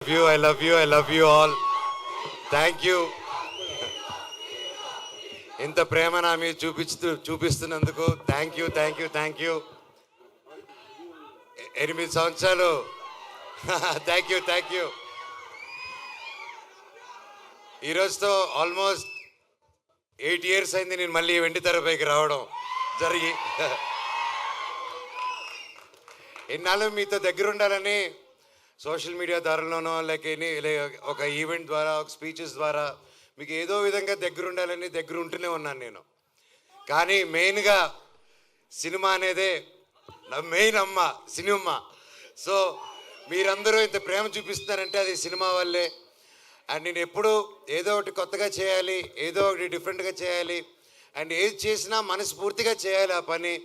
I love you all. Thank you. ఇంత ప్రేమ నా మీద చూపిస్తున్నందుకు థ్యాంక్ యూ. 8 సంవత్సరాలు థ్యాంక్ యూ. ఈరోజుతో ఆల్మోస్ట్ 8 years అయింది నేను మళ్ళీ వెండి తెరపైకి రావడం జరిగి. ఎన్నాళ్ళు మీతో దగ్గర ఉండాలని సోషల్ మీడియా ద్వారాలోనో లేక ఒక ఈవెంట్ ద్వారా ఒక స్పీచెస్ ద్వారా మీకు ఏదో విధంగా దగ్గర ఉండాలని దగ్గర ఉంటూనే ఉన్నాను నేను. కానీ మెయిన్గా సినిమా అనేదే నా మెయిన్ అమ్మ సినిమా. సో మీరందరూ ఇంత ప్రేమ చూపిస్తున్నారంటే అది సినిమా వల్లే. అండ్ నేను ఎప్పుడు ఏదో ఒకటి కొత్తగా చేయాలి, ఏదో ఒకటి డిఫరెంట్గా చేయాలి, అండ్ ఏది చేసినా మనస్ఫూర్తిగా చేయాలి ఆ పని.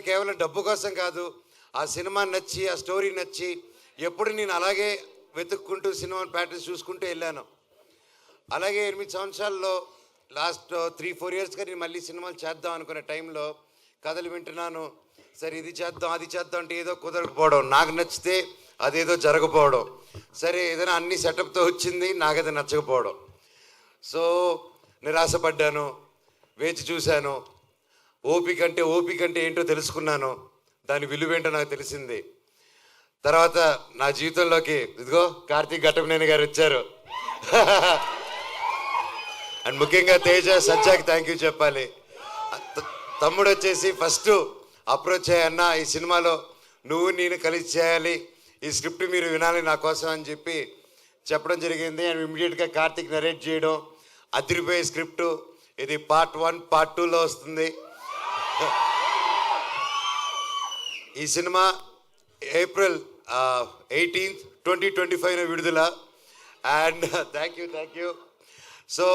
కేవలం డబ్బు కోసం కాదు. ఆ సినిమా నచ్చి ఆ స్టోరీ నచ్చి ఎప్పుడు నేను అలాగే వెతుక్కుంటూ సినిమా ప్యాటర్న్స్ చూసుకుంటూ వెళ్ళాను. అలాగే 8 సంవత్సరాల్లో లాస్ట్ 3-4 yearsగా నేను మళ్ళీ సినిమాలు చేద్దాం అనుకునే టైంలో కథలు వింటున్నాను. సరే ఇది చేద్దాం అది చేద్దాం అంటే ఏదో కుదరకపోవడం, నాకు నచ్చితే అదేదో జరగకపోవడం, సరే ఏదైనా అన్ని సెటప్తో వచ్చింది నాకైతే నచ్చకపోవడం. సో నిరాశపడ్డాను, వేచి చూశాను. ఓపిక అంటే ఏంటో తెలుసుకున్నాను, దాని విలువేంటో నాకు తెలిసింది. తర్వాత నా జీవితంలోకి ఇదిగో కార్తీక్ ఘట్టమనేని గారు వచ్చారు. అండ్ ముఖ్యంగా తేజ సజ్జాకి థ్యాంక్ యూ చెప్పాలి. తమ్ముడు వచ్చేసి ఫస్ట్ అప్రోచ్ అయ్యన్న, ఈ సినిమాలో నువ్వు నేను కలిసి చేయాలి, ఈ స్క్రిప్ట్ మీరు వినాలి నా కోసం అని చెప్పి చెప్పడం జరిగింది. అండ్ ఇమ్మీడియట్గా కార్తీక్ నరేట్ చేయడం, అదిరిపోయే స్క్రిప్టు. ఇది Part 1 Part 2లో వస్తుంది. ఈ సినిమా April 18th 2025 విడుదల. And thank you. సో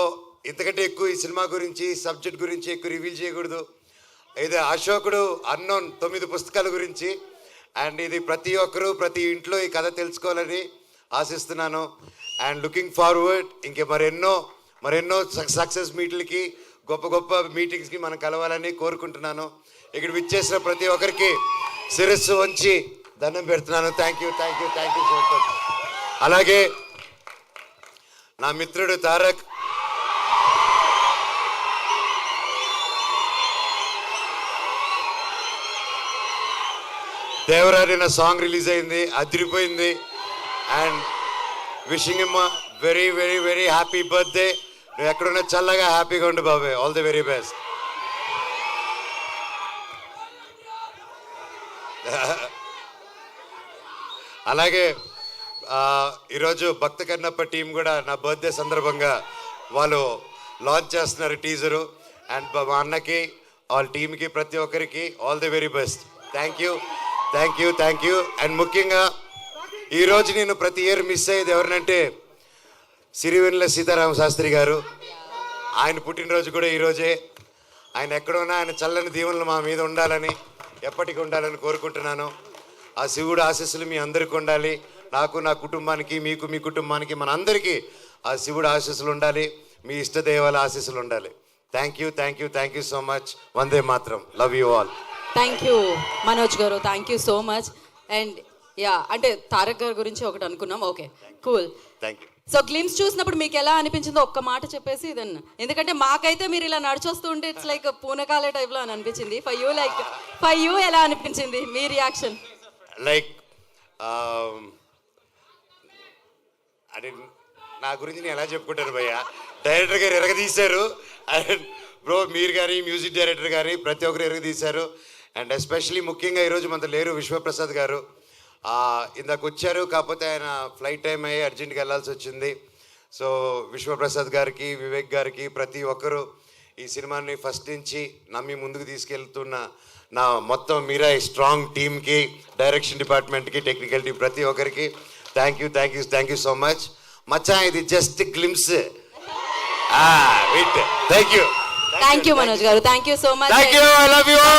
ఇంతకంటే ఎక్కువ ఈ సినిమా గురించి సబ్జెక్ట్ గురించి ఎక్కువ రివీల్ చేయకూడదు. ఇది అశోకుడు అన్నోన్ 9 పుస్తకాల గురించి. అండ్ ఇది ప్రతి ఒక్కరూ ప్రతి ఇంట్లో ఈ కథ తెలుసుకోవాలని ఆశిస్తున్నాను. అండ్ లుకింగ్ ఫార్వర్డ్ ఇంకే మరెన్నో సక్సెస్ మీట్లకి గొప్ప మీటింగ్స్కి మనం కలవాలని కోరుకుంటున్నాను. ఇక్కడ విచ్చేసిన ప్రతి ఒక్కరికి శిరస్సు వంచి దండం పెడుతున్నాను. Thank you so much. అలాగే నా మిత్రుడు తారక్, దేవరారి నా సాంగ్ రిలీజ్ అయింది, అదిరిపోయింది. And wishing him very happy birthday. నువ్వు ఎక్కడున్నా చల్లగా హ్యాపీగా ఉండు బాబాయ్. All the very best. అలాగే ఈరోజు భక్త కన్నప్ప టీం కూడా నా బర్త్డే సందర్భంగా వాళ్ళు లాంచ్ చేస్తున్నారు టీజరు. అండ్ మా అన్నకి వాళ్ళ టీంకి ప్రతి ఒక్కరికి all the very best. Thank you. And ముఖ్యంగా ఈరోజు నేను ప్రతి ఇయర్ మిస్ అయ్యేది ఎవరినంటే సిరివెన్నెల సీతారామ శాస్త్రి గారు. ఆయన పుట్టినరోజు కూడా ఈరోజే. ఆయన ఎక్కడున్నా ఆయన చల్లని దీవెనలు మా మీద ఉండాలని, ఎప్పటికీ ఉండాలని కోరుకుంటున్నాను. ఆ శివుడు ఆశీస్సులు మీ అందరికీ ఉండాలి. నాకు, నా కుటుంబానికి, మీకు, మీ కుటుంబానికి, మన అందరికీ ఆ శివుడు ఆశీస్సులు ఉండాలి. మీ ఇష్టదేవాల ఆశీస్సులు ఉండాలి. Thank you so much. వందే మాత్రం. Love you all. Thank you Manoj garu, thank you so much. And అంటే తారక్ గారి గురించి ఒకటి అనుకున్నాం. Okay, cool. Thank you. So glimpse చూసినప్పుడు మీకు ఎలా అనిపించిందో ఒక్క మాట చెప్పేసి దెన్, ఎందుకంటే మాకైతే మీరు ఇలా నడిచొస్తూ ఉంటే ఇట్స్ లైక్ పూనకాలే టైప్లో అని అనిపించింది. ఫర్ యూ ఎలా అనిపించింది మీ రియాక్షన్? లైక్ అంటే నా గురించి నేను ఎలా చెప్పుకుంటాను భయ్య. డైరెక్టర్ గారు ఎరగదీశారు. అండ్ బ్రో మీరు కానీ మ్యూజిక్ డైరెక్టర్ కానీ ప్రతి ఒక్కరు ఎరగదీశారు. అండ్ ఎస్పెషలీ ముఖ్యంగా ఈరోజు మనతో లేరు విశ్వప్రసాద్ గారు. ఇందాక వచ్చారు, కాకపోతే ఆయన ఫ్లైట్ టైం అయ్యి అర్జెంట్గా వెళ్ళాల్సి వచ్చింది. సో విశ్వప్రసాద్ గారికి, వివేక్ గారికి, ప్రతి ఒక్కరు ఈ సినిమాని ఫస్ట్ నుంచి నమ్మి ముందుకు తీసుకెళ్తున్న నా మొత్తం మీరా స్ట్రాంగ్ టీమ్కి, డైరెక్షన్ డిపార్ట్మెంట్కి, టెక్నికల్ టీం ప్రతి ఒక్కరికి థ్యాంక్ యూ సో మచ్. మచ్చా ఇది just glimpse. Thank you Manoj garu, thank you so much. I love you.